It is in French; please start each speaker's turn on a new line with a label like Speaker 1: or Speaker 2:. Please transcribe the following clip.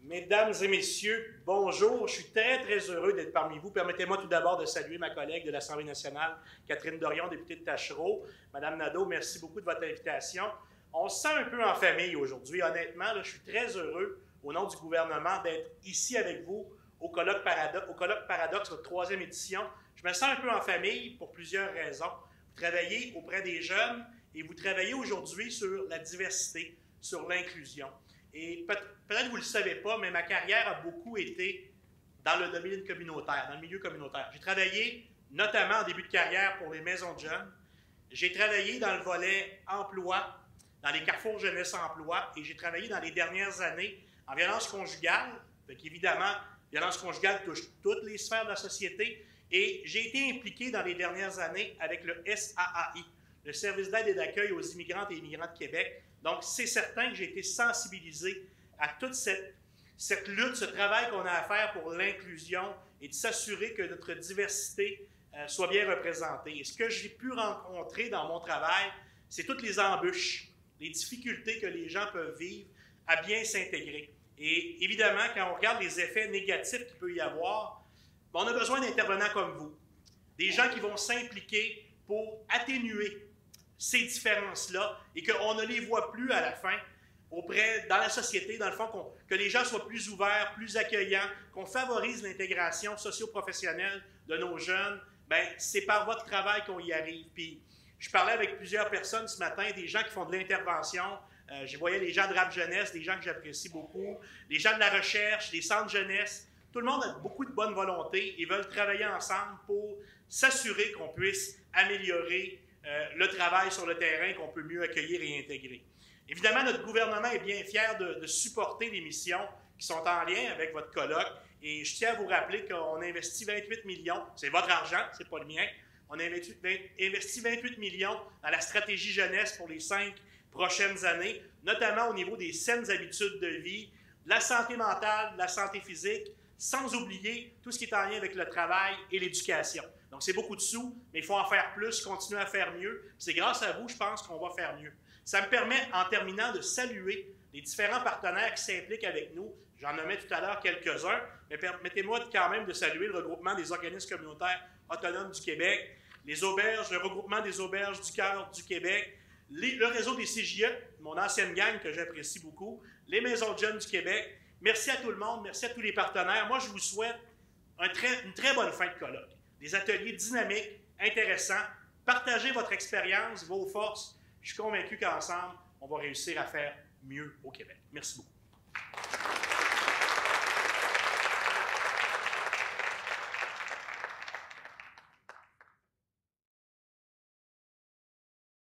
Speaker 1: Mesdames et messieurs, bonjour. Je suis très heureux d'être parmi vous. Permettez-moi tout d'abord de saluer ma collègue de l'Assemblée nationale, Catherine Dorion, députée de Tachereau. Madame Nadeau, merci beaucoup de votre invitation. On se sent un peu en famille aujourd'hui. Honnêtement, là, je suis très heureux, au nom du gouvernement, d'être ici avec vous au Colloque Paradoxe, votre 3e édition. Je me sens un peu en famille pour plusieurs raisons. Vous travaillez auprès des jeunes et vous travaillez aujourd'hui sur la diversité, sur l'inclusion. Et peut-être que vous ne le savez pas, mais ma carrière a beaucoup été dans le domaine communautaire, dans le milieu communautaire. J'ai travaillé notamment en début de carrière pour les maisons de jeunes. J'ai travaillé dans le volet emploi, dans les carrefours jeunesse emploi, et j'ai travaillé dans les dernières années en violence conjugale. Donc évidemment, violence conjugale touche toutes les sphères de la société. Et j'ai été impliqué dans les dernières années avec le SAAI, le Service d'aide et d'accueil aux immigrantes et immigrants de Québec. Donc, c'est certain que j'ai été sensibilisé à toute cette lutte, ce travail qu'on a à faire pour l'inclusion et de s'assurer que notre diversité soit bien représentée. Et ce que j'ai pu rencontrer dans mon travail, c'est toutes les embûches, les difficultés que les gens peuvent vivre à bien s'intégrer. Et évidemment, quand on regarde les effets négatifs qu'il peut y avoir, on a besoin d'intervenants comme vous, des gens qui vont s'impliquer pour atténuer ces différences-là et qu'on ne les voit plus à la fin dans la société, dans le fond, que les gens soient plus ouverts, plus accueillants, qu'on favorise l'intégration socio-professionnelle de nos jeunes. Bien, c'est par votre travail qu'on y arrive. Puis, je parlais avec plusieurs personnes ce matin, des gens qui font de l'intervention. Je voyais les gens de Rap Jeunesse, des gens que j'apprécie beaucoup, les gens de la recherche, des centres jeunesse. Tout le monde a beaucoup de bonne volonté et veulent travailler ensemble pour s'assurer qu'on puisse améliorer le travail sur le terrain, qu'on peut mieux accueillir et intégrer. Évidemment, notre gouvernement est bien fier de supporter les missions qui sont en lien avec votre colloque. Et je tiens à vous rappeler qu'on a investi 28 millions, c'est votre argent, c'est pas le mien. On a investi 28 millions dans la stratégie jeunesse pour les 5 prochaines années, notamment au niveau des saines habitudes de vie, de la santé mentale, de la santé physique, sans oublier tout ce qui est en lien avec le travail et l'éducation. Donc, c'est beaucoup de sous, mais il faut en faire plus, continuer à faire mieux. C'est grâce à vous, je pense, qu'on va faire mieux. Ça me permet, en terminant, de saluer les différents partenaires qui s'impliquent avec nous. J'en nommais tout à l'heure quelques-uns, mais permettez-moi quand même de saluer le regroupement des organismes communautaires autonomes du Québec, les auberges, le regroupement des auberges du cœur du Québec, le réseau des CJE, mon ancienne gang que j'apprécie beaucoup, les maisons de jeunes du Québec. Merci à tout le monde, merci à tous les partenaires. Moi, je vous souhaite une très bonne fin de colloque. Des ateliers dynamiques, intéressants. Partagez votre expérience, vos forces. Je suis convaincu qu'ensemble, on va réussir à faire mieux au Québec. Merci beaucoup.